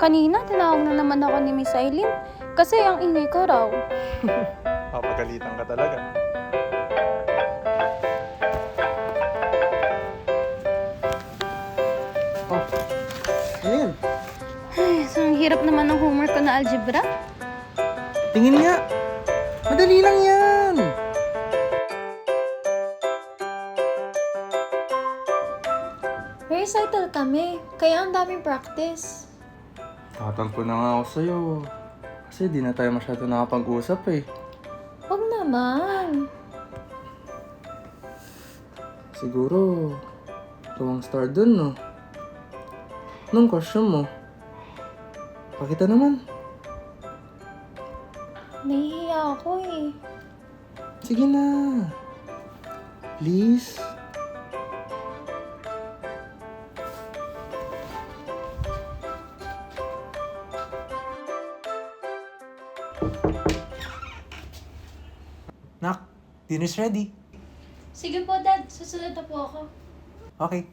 Kanina, tinawag na naman ako ni Miss Eileen. Kasi ang ingay ko raw. Papagalitan ka talaga. Oh, ano yan? Ay, so ang hirap naman ng homework ko na algebra. Tingin nga. Madali lang yan. May recital kami, kaya ang daming practice. Tatampo na nga ako sa'yo. Kasi di na tayo masyado nakapag-usap eh. Huwag naman. Siguro, ikaw ang star dun, no? Anong costume mo? Pakita naman. Nahihiya ako eh. Sige na. Please. Nak, dinner's ready. Sige po, Dad. Susunod na po ako. Okay.